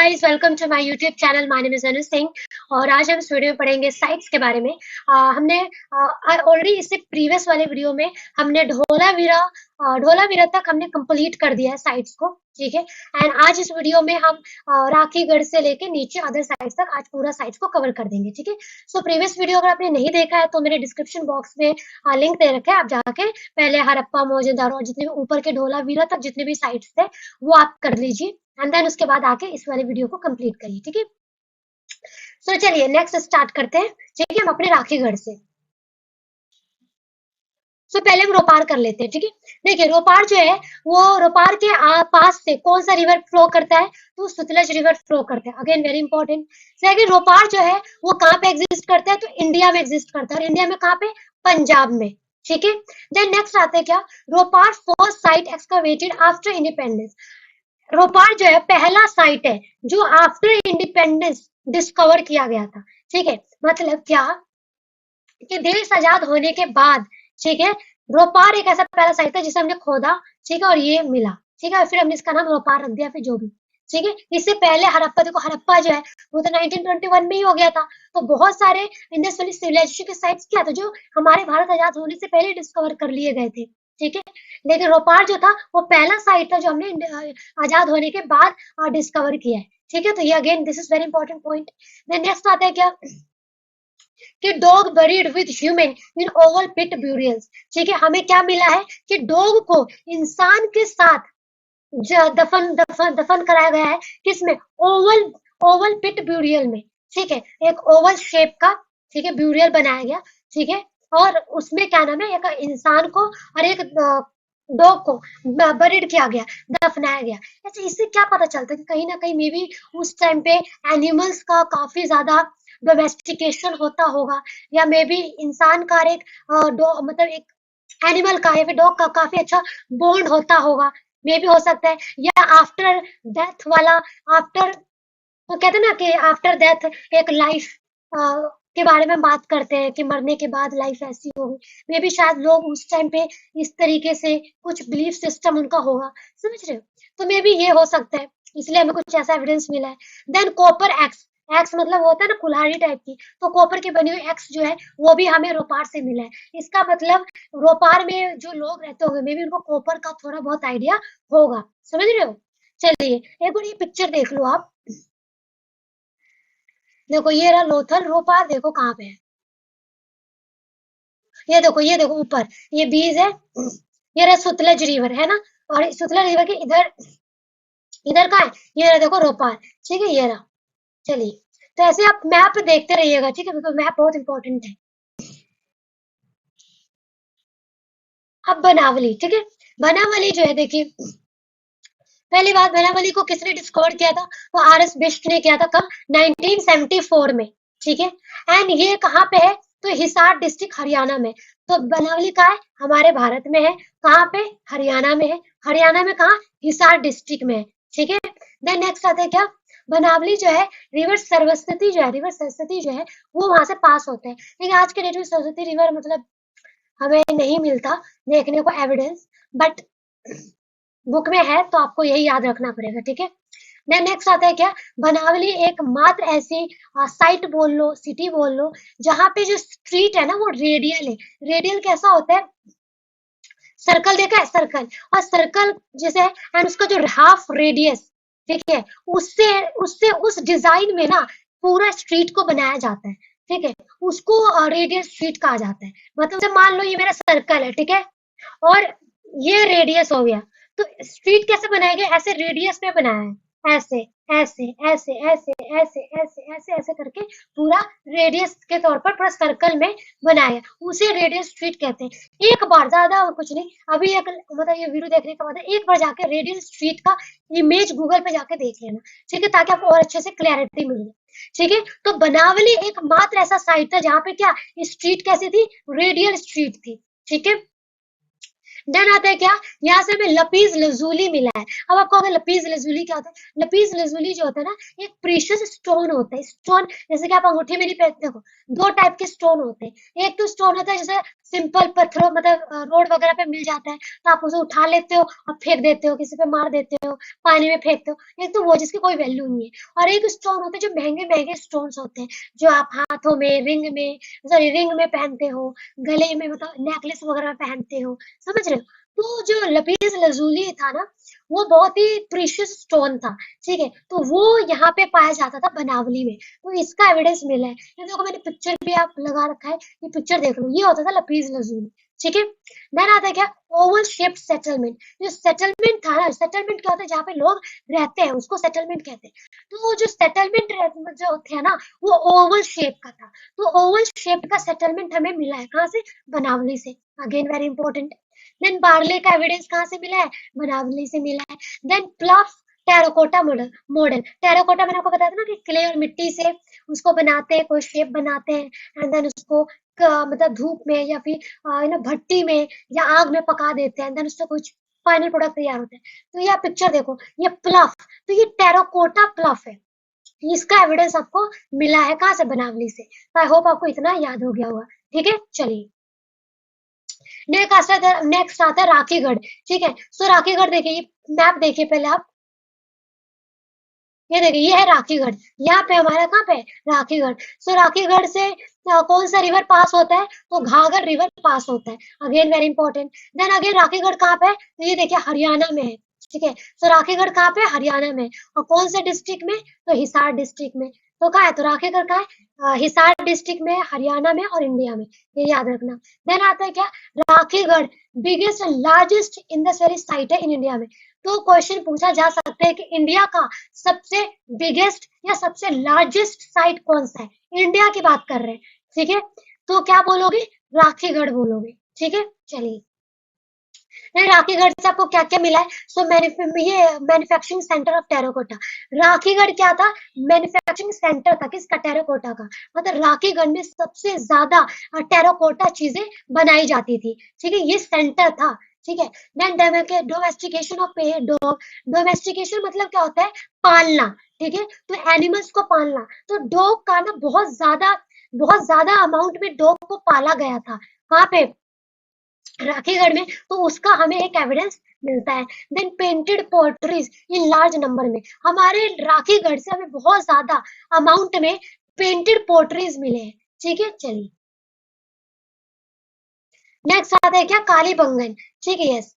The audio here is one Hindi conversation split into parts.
Guys, welcome to my YouTube channel. My name is Anu Singh और आज हम इस वीडियो में पढ़ेंगे साइट्स के बारे में। हमने ऑलरेडी इससे प्रीवियस वाले वीडियो में हमने ढोलावीरा तक हमने कंप्लीट कर दिया है साइट्स को, ठीक है। एंड आज इस वीडियो में हम राखीगढ़ से लेके नीचे अदर साइट्स तक आज पूरा साइट्स को कवर कर देंगे, ठीक है। सो प्रीवियस वीडियो अगर आपने नहीं देखा है तो मेरे डिस्क्रिप्शन बॉक्स में लिंक दे रखा है, आप जाके पहले हड़प्पा, मोहनजोदड़ो और जितने भी ऊपर के ढोलावीरा तक जितने भी साइट्स थे वो आप कर लीजिए एंड देन उसके बाद आके इस वाले वीडियो को कंप्लीट करिए, ठीक है। सो चलिए नेक्स्ट स्टार्ट करते हैं, ठीक है। हम अपने राखीगढ़ से पहले हम रोपार कर लेते हैं, ठीक है। देखिए रोपार जो है वो रोपार के पास से कौन सा रिवर फ्लो करता है, तो सतलज रिवर फ्लो करता है। Again very important. सेकंड, रोपार जो है वो कहाँ पे एग्जिस्ट करता है, तो इंडिया में एग्जिस्ट करता है। और इंडिया में कहाँ पे, पंजाब में, ठीक है। देन नेक्स्ट आते हैं क्या, Ropar first site excavated after independence. Ropar जो है पहला साइट है जो आफ्टर इंडिपेंडेंस डिस्कवर किया गया था, ठीक है। मतलब क्या कि देश आजाद होने के बाद, ठीक है, रोपार एक ऐसा पहला साइट था जिसे हमने खोदा, ठीक है, और ये मिला, ठीक है। फिर हमने इसका नाम रोपार रख दिया, फिर जो भी, ठीक है। इससे पहले हड़प्पा, देखो हड़प्पा जो है वो तो 1921 में ही हो गया था। तो बहुत सारे इंडस वैली सिविलाइजेशन के साइट्स क्या था जो हमारे भारत आजाद होने से पहले डिस्कवर कर लिए गए थे, ठीक है। लेकिन रोपार जो था वो पहला साइट था जो हमने आजाद होने के बाद डिस्कवर किया है, ठीक है। तो ये again this is very important point. Then next आता है क्या कि dog buried with human in oval pit burials, ठीक है। हमें क्या मिला है कि डॉग को इंसान के साथ दफन दफन दफन कराया गया है, किसमें, ओवल ओवल पिट ब्यूरियल में, ठीक है। एक ओवल शेप का, ठीक है, ब्यूरियल बनाया गया, ठीक है। और उसमें क्या नाम है, एक इंसान को और एक डॉग को बरीड किया गया, दफनाया गया। अच्छा, इससे क्या पता चलता है कि कहीं ना कहीं मे बी उस टाइम पे एनिमल्स का काफी ज्यादा डोमेस्टिकेशन होता होगा, या मे बी इंसान का एक मतलब एक एनिमल का या फिर डॉग का काफी अच्छा बॉन्ड होता होगा, मे बी हो सकता है। या आफ्टर डेथ वाला, आफ्टर, तो कहते हैं ना कि आफ्टर डेथ एक लाइफ के बारे में बात करते हैं कि मरने के बाद लाइफ ऐसी होगी, मे बी शायद लोग उस टाइम पे इस तरीके से कुछ बिलीफ सिस्टम उनका होगा, समझ रहे हो। तो मे बी ये हो सकता है, इसलिए हमें कुछ ऐसा एविडेंस मिला है। देन कॉपर एक्स, एक्स मतलब होता है ना कुल्हाड़ी टाइप की, तो कॉपर की बनी हुई एक्स जो है वो भी हमें रोपार से मिला है। इसका मतलब रोपार में जो लोग रहते होंगे मे बी उनको कॉपर का थोड़ा बहुत आइडिया होगा, समझ रहे हो। चलिए एक बार ये पिक्चर देख लो आप, देखो ये रहा लोथल, रोपार देखो कहाँ पे है, ये देखो ऊपर ये बीज है, ये रहा सतलज रिवर है ना, और सतलज रिवर के इधर इधर का है, ये रहा देखो रोपार, ठीक है, ये रहा। चलिए तो ऐसे आप मैप देखते रहिएगा, ठीक है, बिकॉज मैप बहुत इंपॉर्टेंट है। अब बनावली, ठीक है। बनावली जो है देखिए, पहली बात बनावली को किसने डिस्कवर किया था, वो आर एस बिष्ट ने किया था, कब, 1974 में, ठीक है। एंड ये कहाँ पे है, तो हिसार डिस्ट्रिक्ट हरियाणा में। तो बनावली कहाँ है, हमारे भारत में है, कहाँ पे, हरियाणा में है। हरियाणा में कहाँ, हिसार डिस्ट्रिक्ट में है, ठीक है। देन नेक्स्ट आता है क्या, बनावली जो है रिवर सरस्वती जो है वो वहां से पास होता है। लेकिन आज के डेट में सरस्वती रिवर मतलब हमें नहीं मिलता देखने को एविडेंस, बट बुक में है तो आपको यही याद रखना पड़ेगा, ठीक है। देन नेक्स्ट आता है क्या, बनावली एकमात्र ऐसी साइट बोल लो, सिटी बोल लो, जहाँ पे जो स्ट्रीट है ना वो रेडियल है। रेडियल कैसा होता है, सर्कल देखा है, सर्कल, और सर्कल जैसे एंड उसका जो हाफ रेडियस, ठीक है, उससे उससे उस डिजाइन में ना पूरा स्ट्रीट को बनाया जाता है, ठीक है। उसको रेडियल स्ट्रीट कहा जाता है। मतलब मान लो ये मेरा सर्कल है, ठीक है, और ये रेडियस हो गया, तो स्ट्रीट कैसे बनाया गया, ऐसे रेडियस में बनाया है, ऐसे ऐसे ऐसे ऐसे ऐसे ऐसे ऐसे ऐसे करके पूरा रेडियस के तौर पर पूरा सर्कल में बनाया है, उसे रेडियस स्ट्रीट कहते हैं। एक बार, ज्यादा और कुछ नहीं, अभी एक मतलब ये वीडियो देखने के बाद एक बार जाके रेडियल स्ट्रीट का इमेज गूगल पे जाके देख लेना, ठीक है, ताकि आपको और अच्छे से क्लैरिटी मिल जाए, ठीक है। तो बनावली एकमात्र ऐसा साइट था जहाँ पे क्या स्ट्रीट कैसी थी, रेडियल स्ट्रीट थी, ठीक है। देन आता है क्या, यहाँ से हमें लपीज लजूली मिला है। अब आपको अगर लपीज लजूली क्या होता है, लपीज लजूली जो होता है ना, एक प्रीशियस स्टोन होता है। स्टोन जैसे कि आप अंगूठी में नहीं पहनते, देखो दो टाइप के स्टोन होते हैं। एक तो स्टोन होता है जैसे सिंपल पत्थरों मतलब रोड वगैरह पे मिल जाता है, तो आप उसे उठा लेते हो और फेंक देते हो, किसी पे मार देते हो, पानी में फेंकते हो। एक तो वो जिसकी कोई वैल्यू नहीं है, और एक स्टोन होते हैं जो महंगे महंगे स्टोन्स होते हैं, जो आप हाथों में रिंग में, सॉरी रिंग में पहनते हो, गले में मतलब नेकलेस वगैरह में पहनते हो, समझ रहे हो। तो जो लपीज लजूली था ना, वो बहुत ही प्रीशियस स्टोन था, ठीक है। तो वो यहाँ पे पाया जाता था बनावली में, तो इसका एविडेंस मिला है। ये देखो मैंने पिक्चर भी आप लगा रखा है, ये पिक्चर देख लो, ये होता था लपीज लजूली, ठीक है। देन आता है क्या, ओवल शेप्ड सेटलमेंट। जो सेटलमेंट था ना, सेटलमेंट क्या होता है, जहाँ पे लोग रहते हैं उसको सेटलमेंट कहते हैं। तो वो जो सेटलमेंट जो थे ना, वो ओवल शेप का था। तो ओवल शेप का सेटलमेंट हमें मिला है कहाँ से, बनावली से। Again very important. Then barley का एविडेंस कहाँ से मिला है, बनावली से मिला है। Then plough terracotta model model terracotta मैंने आपको बताया था ना कि क्ले और मिट्टी से उसको बनाते हैं, कोई शेप बनाते हैं, एंड देन उसको मतलब धूप में या फिर भट्टी में या आग में पका देते हैं, देन उससे कुछ फाइनल प्रोडक्ट तैयार होता है। तो ये पिक्चर देखो, ये प्लफ, तो ये टेराकोटा प्लफ है। इसका एविडेंस आपको मिला है कहाँ से, बनावली से। आई होप आपको इतना याद हो गया होगा, ठीक है। चलिए नेक्स्ट आता है राखीगढ़, ठीक है। सो राखीगढ़ देखिए, ये मैप देखिए पहले आप, ये देखिए ये है राखीगढ़। यहाँ पे हमारा कहाँ पे है? राखीगढ़। सो राखीगढ़ से कौन सा रिवर पास होता है, तो घाघर रिवर पास होता है। Again very important. Then again Rakhigarhi कहाँ पे है, तो ये देखिए हरियाणा में है, ठीक है। सो राखीगढ़ कहाँ पे है, हरियाणा में। और कौन से डिस्ट्रिक्ट में, तो हिसार डिस्ट्रिक्ट में। तो कहाँ है, तो राखीगढ़ कहाँ है, हिसार डिस्ट्रिक्ट में, हरियाणा में और इंडिया में, ये याद रखना। देन आता है क्या, Rakhigarh biggest largest in the very site है इन इंडिया में। तो क्वेश्चन पूछा जा सकता है कि इंडिया का सबसे बिगेस्ट या सबसे लार्जेस्ट साइट कौन सा है, इंडिया की बात कर रहे हैं, ठीक है। तो क्या बोलोगे, राखीगढ़ बोलोगे, ठीक है। चलिए राखीगढ़ से आपको क्या क्या मिला है, सो ये manufacturing centre of terracotta. Rakhigarh क्या था, मैन्युफैक्चरिंग सेंटर था किसका, टेराकोटा का। मतलब राखीगढ़ में सबसे ज्यादा टेराकोटा चीजें बनाई जाती थी, ठीक है, ये सेंटर था, ठीक है। Then domestication of dog. Domestication मतलब क्या होता है, पालना, ठीक है। तो एनिमल्स को पालना, तो डॉग का ना बहुत ज्यादा अमाउंट में डॉग को पाला गया था, कहाँ पे, राखीगढ़ में। तो उसका हमें एक एविडेंस मिलता है। Then painted pottery in large number में, हमारे राखीगढ़ से हमें बहुत ज्यादा अमाउंट में पेंटेड पोर्ट्रीज मिले हैं, ठीक है। चलिए नेक्स्ट आता है क्या, कालीबंगन, ठीक है, यस।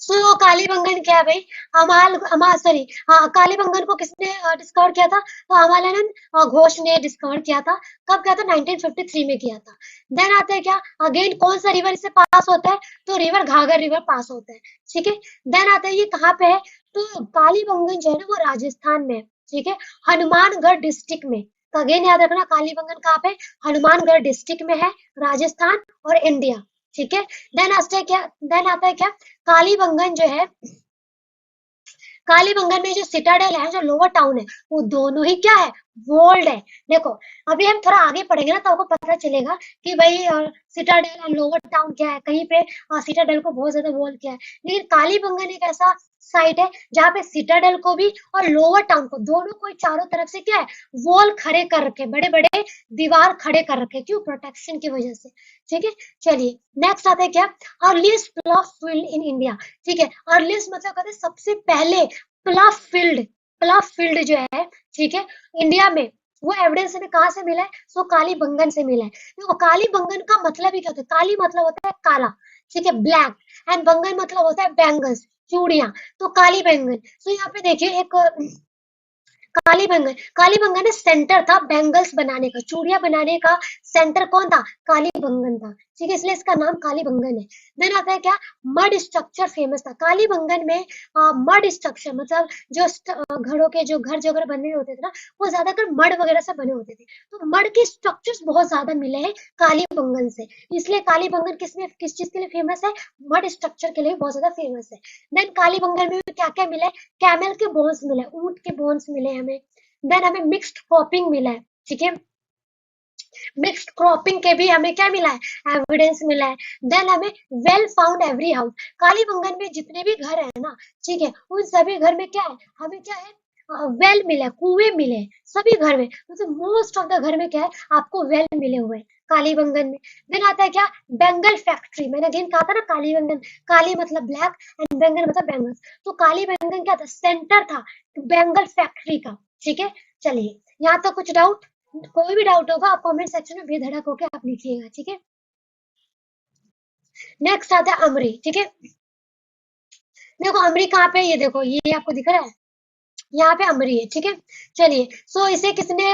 सो कालीबंगन क्या है भाई, अमाल अमाल सॉरी, हाँ कालीबंगन को किसने डिस्कवर किया था, तो अमाल्यानंद घोष ने डिस्कवर किया था। कब किया था, 1953 में किया था। देन आता है क्या, अगेन कौन सा रिवर इससे पास होता है, तो रिवर घाघर रिवर पास होता है, ठीक है। देन आता है ये कहाँ पे है, तो कालीबंगन जो है ना वो राजस्थान में है, ठीक है, हनुमानगढ़ डिस्ट्रिक्ट में। तो अगेन याद रखना कालीबंगन कहाँ पे, हनुमानगढ़ डिस्ट्रिक्ट में है, राजस्थान और इंडिया, ठीक है। देन आता है क्या, कालीबंगन जो है, कालीबंगन में जो सिटाडेल है, जो लोअर टाउन है, वो दोनों ही क्या है, वॉल्ड है। देखो अभी हम थोड़ा आगे पढ़ेंगे ना तो आपको पता चलेगा कि भाई सिटाडेल और लोअर टाउन क्या है। कहीं पे सिटाडेल को बहुत ज्यादा वॉल किया है, लेकिन कालीबंगन एक ऐसा साइट है जहाँ पे सिटाडेल को भी और लोअर टाउन को दोनों को चारों तरफ से क्या है, वॉल खड़े कर रखे, बड़े बड़े दीवार खड़े कर रखे, क्यों, प्रोटेक्शन की वजह से, ठीक है। चलिए नेक्स्ट आता है क्या, earliest plot field in India, ठीक है। अर्लीस्ट मतलब कहते हैं सबसे पहले प्लाफ फील्ड जो है, ठीक है, इंडिया में, वो एविडेंस हमें कहाँ से मिला है, सो कालीबंगन से मिला है। देखो कालीबंगन का मतलब ही क्या होता है, काली मतलब होता है काला, ठीक है, ब्लैक, एंड बंगन मतलब होता है बैंगल्स, चूड़ियां। तो काली बैंगन, तो यहाँ पे देखिए एक कालीबंगन में सेंटर था बैंगल्स बनाने का, चूड़ियां बनाने का सेंटर कौन था, कालीबंगन था, ठीक है, इसलिए इसका नाम कालीबंगन है। देन आता है क्या, मड स्ट्रक्चर फेमस था कालीबंगन में। मड स्ट्रक्चर मतलब जो घरों के जो घर जगह बने होते थे ना, वो ज्यादातर मड वगैरह से बने होते थे। तो मड के स्ट्रक्चर्स बहुत ज्यादा मिले हैं कालीबंगन से, इसलिए कालीबंगन किस चीज के लिए फेमस है, मड स्ट्रक्चर के लिए बहुत ज्यादा फेमस है। देन कालीबंगन में क्या क्या मिला है, कैमल के बोन्स मिले, ऊंट के बोन्स मिले हमें। देन हमें मिक्स्ड क्रॉपिंग मिला है, ठीक है। मिक्स्ड क्रॉपिंग के भी हमें क्या मिला है, एविडेंस मिला है। देन हमें well found every house, Kalibangan में जितने भी घर है ना, ठीक है, उन सभी घर में क्या है, हमें क्या है, वेल मिला है, कुएं मिले हैं सभी घर में, मतलब मोस्ट ऑफ द घर में क्या है, आपको वेल मिले हुए हैं कालीबंगन में। देन आता है क्या, बेंगल फैक्ट्री, मैंने अगेन कहा था ना, कालीबंगन, काली मतलब ब्लैक एंड बेंगल मतलब बैंगल्स, तो कालीबंगन क्या था, सेंटर था बेंगल फैक्ट्री का, ठीक है। चलिए, यहाँ तक कुछ डाउट, कोई भी डाउट होगा आप कमेंट सेक्शन में बेधड़क होकर आप लिखिएगा, ठीक है। नेक्स्ट आता है अमरी, ठीक है। देखो अमरी कहाँ पे है, ये देखो, ये आपको दिख रहा है, यहाँ पे अमरी है, ठीक है। चलिए, सो इसे किसने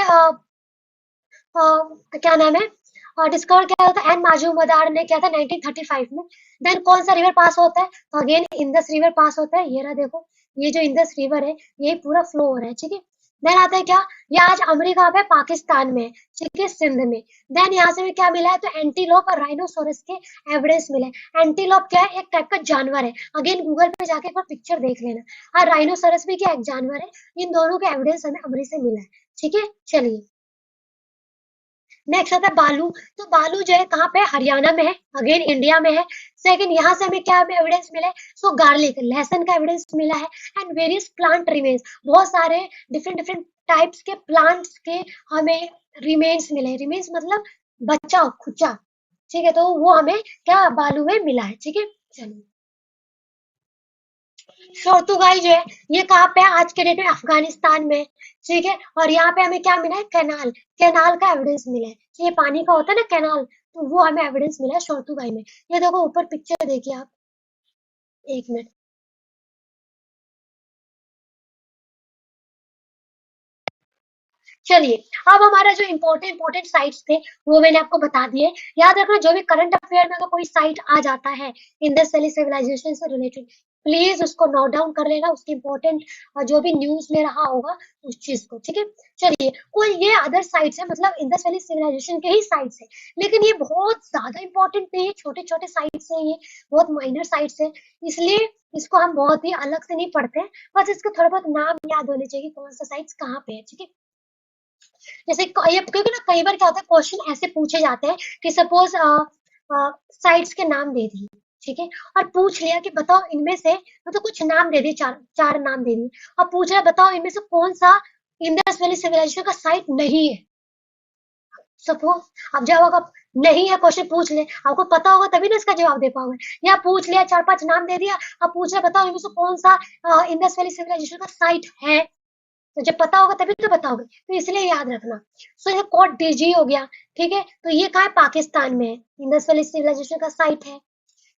क्या नाम है, डिस्कवर किया था, एन माजूमदार ने किया था 1935 में। देन कौन सा रिवर पास होता है, तो अगेन इंदस रिवर पास होता है, ये रहा देखो, ये जो इंदस रिवर है ये पूरा फ्लो हो रहा है, ठीक है। देन आता है क्या, ये आज अमेरिका पे पाकिस्तान में है, ठीक है, सिंध में। देन यहाँ से भी क्या मिला है, तो एंटीलोप और राइनोसोरस के एविडेंस मिले हैं। एंटीलोप क्या है, एक टाइप का जानवर है, अगेन गूगल पे जाके एक बार पिक्चर देख लेना। और राइनोसोरस भी क्या एक जानवर है, इन दोनों के एविडेंस हमें अमरी से मिला है, ठीक है। चलिए, नेक्स्ट आता है बालू, तो बालू जो है कहाँ पे है, हरियाणा में है, अगेन इंडिया में है। सेकंड, यहाँ से हमें क्या एविडेंस मिला है, सो गार्लिक, लहसुन का एविडेंस मिला है। एंड वेरियस प्लांट रिमेन्स, बहुत सारे डिफरेंट डिफरेंट टाइप्स के प्लांट्स के हमें रिमेन्स मिले हैं। रिमेन्स मतलब बचा खुचा, ठीक है, तो वो हमें क्या बालू में मिला है, ठीक है। चलिए, शोर्तुगाई जो है ये कहाँ पे है, आज के डेट में अफगानिस्तान में, ठीक है। और यहाँ पे हमें क्या मिला है, कैनाल, कैनाल का एविडेंस मिला है, ये पानी का होता है ना कैनाल, तो वो हमें एविडेंस मिला है शोर्तुगाई में। ये देखो ऊपर पिक्चर देखिए आप, एक मिनट। चलिए, अब हमारा जो इम्पोर्टेंट इम्पोर्टेंट साइट्स थे वो मैंने आपको बता दिए। याद रखना, जो भी करंट अफेयर में अगर कोई साइट आ जाता है इंडस वैली सिविलाइजेशन से रिलेटेड, प्लीज उसको नोट डाउन कर लेना, उसकी इम्पोर्टेंट जो भी न्यूज में रहा होगा उस चीज को, ठीक है। चलिए, कोई ये अदर साइट्स है, मतलब इंडस वैली सिविलाइजेशन के ही साइट्स है, लेकिन ये बहुत ज्यादा इंपॉर्टेंट नहीं है, छोटे छोटे साइट्स है ये, बहुत माइनर साइट्स है, इसलिए इसको हम बहुत ही अलग से नहीं पढ़ते हैं, बस इसको थोड़ा बहुत नाम याद होने चाहिए, कौन सा साइट्स कहाँ पे है, ठीक है। जैसे ये क्योंकि ना कई बार क्या होता है, क्वेश्चन ऐसे पूछे जाते हैं कि सपोज साइट्स के नाम दे दिए, ठीक है, और पूछ लिया कि बताओ इनमें से, मतलब कुछ नाम दे दिए, चार चार नाम दे दिए, और पूछ रहा है बताओ इनमें से कौन सा इंडस वैली सिविलाइजेशन का साइट नहीं है। सपोज अब जब अगर नहीं है, क्वेश्चन पूछ ले, आपको पता होगा तभी ना इसका जवाब दे पाओगे, या पूछ लिया चार पांच नाम दे दिया, अब पूछ रहा है बताओ इनमें से कौन सा इंडस वैली सिविलाइजेशन का साइट है, तो जब पता होगा तभी तो बताओगे, तो इसलिए याद रखना। सो ये कोट डीजी हो गया, ठीक है, तो ये कहाँ है, पाकिस्तान में है, इंडस वैली सिविलाइजेशन का साइट है।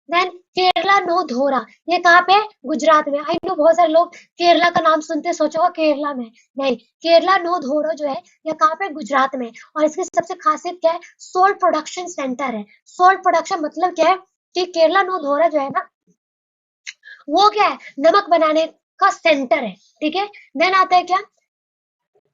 देन केरला नो धोरा, ये कहाँ पे है, गुजरात में। आई नो बहुत सारे लोग केरला का नाम सुनते सोचोगे केरला में, नहीं, केरला नो धोरा जो है ये कहाँ पे, गुजरात में। और इसकी सबसे खासियत क्या है, सोल्ट प्रोडक्शन सेंटर है। सोल्ट प्रोडक्शन मतलब क्या है, कि केरला नो धोरा जो है ना, वो क्या है, नमक बनाने का सेंटर है, ठीक है। देन आता है क्या,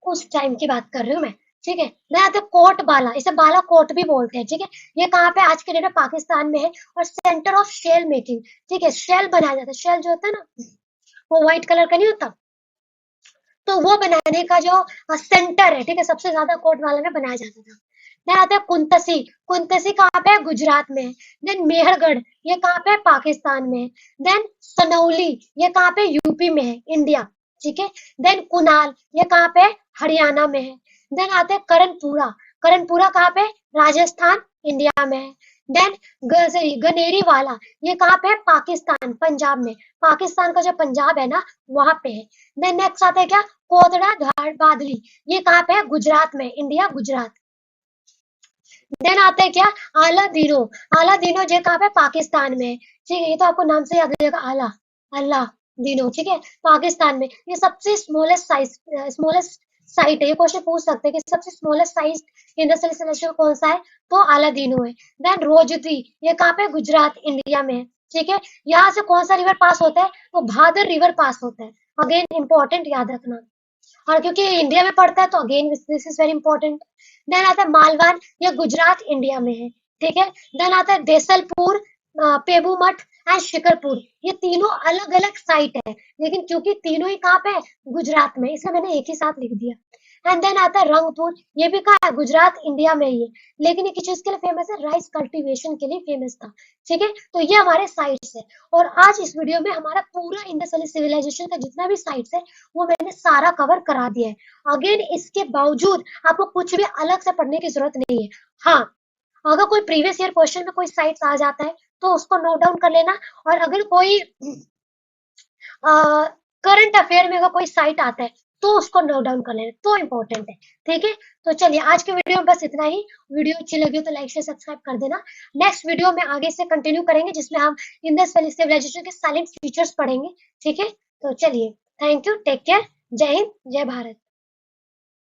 उस टाइम की बात कर रही हूँ मैं, ठीक है। मैं आता है कोट बाला, इसे बाला कोट भी बोलते हैं, ठीक है। ये कहाँ पे आज के डेट में पाकिस्तान में है, और सेंटर ऑफ शेल मेकिंग, ठीक है, शेल बनाया जाता है, शेल जो होता है ना, वो व्हाइट कलर का नहीं होता, तो वो बनाने का जो सेंटर है, ठीक है, सबसे ज्यादा कोट वाला में बनाया जाता था। देन आता है कुंतसी, कुंतसी कहाँ पे है, गुजरात में है। देन मेहरगढ़, ये कहाँ पे है, पाकिस्तान में है। देन सनौली, ये कहाँ पे, यूपी में है, इंडिया, ठीक है। देन कुनाल, ये कहाँ पे है, हरियाणा में है। देन आते हैं करणपुरा, करणपुरा कहाँ पे, राजस्थान, इंडिया में है। देन गनेरी वाला, ये कहाँ पे है, पाकिस्तान, पंजाब में, पाकिस्तान का जो पंजाब है ना, वहां पे है। देन नेक्स्ट आता है क्या, कोदड़ा धार बादली, ये कहाँ पे है, गुजरात में, इंडिया, गुजरात। देन आता है क्या, आला दीनो, आला दीनो जो कहाँ पे, पाकिस्तान में, ठीक है, ये तो आपको नाम से याद हो जाएगा, आला, अल्लाह दीनो, ठीक है, पाकिस्तान में। ये सबसे स्मॉलेस्ट साइज, स्मॉलेस्ट साइट है, ये क्वेश्चन पूछ सकते हैं कि सबसे स्मॉलेस्ट साइज इंडस्ट्रियल सिलेक्शन कौन सा है, तो आला दीनो है। देन रोजदी, ये कहाँ पे, गुजरात, इंडिया में है, ठीक है। यहाँ से कौन सा रिवर पास होता है, तो भादर रिवर पास होता है, अगेन इंपॉर्टेंट याद रखना। और क्योंकि इंडिया में पड़ता है तो again this is very important. Then आता है मालवान, ये गुजरात, इंडिया में है, ठीक है। देन आता है देसलपुर, पेबू मठ, एंड शिकरपुर। ये तीनों अलग अलग साइट है, लेकिन क्योंकि तीनों ही कहाँ पे है, गुजरात में, इसलिए मैंने एक ही साथ लिख दिया। एंड देन आता है रंगपुर, ये भी कहाँ है, गुजरात इंडिया में ही है, लेकिन ये किस चीज के लिए फेमस है, राइस कल्टीवेशन के लिए फेमस था। ठीक है, तो ये हमारे साइट्स है। और आज इस वीडियो में हमारा पूरा इंडस वैली सिविलाइजेशन का जितना भी साइट्स है वो मैंने सारा कवर करा दिया है। अगेन इसके बावजूद आपको कुछ भी अलग से पढ़ने की जरूरत नहीं है। हाँ, अगर कोई प्रीवियस ईयर क्वेश्चन में कोई साइट्स आ जाता है तो उसको नोट डाउन कर लेना। और अगर कोई करंट अफेयर में अगर कोई साइट आता है तो उसको नोट डाउन कर लेना, तो इम्पोर्टेंट है। ठीक है, तो चलिए आज के वीडियो में बस इतना ही। वीडियो अच्छी लगी हो तो लाइक शेयर सब्सक्राइब कर देना। नेक्स्ट वीडियो में आगे से कंटिन्यू करेंगे जिसमें हम इंडस वैली सिविलाइजेशन के साइलेंट फीचर्स पढ़ेंगे। ठीक है, तो चलिए, थैंक यू, टेक केयर, जय हिंद, जय भारत।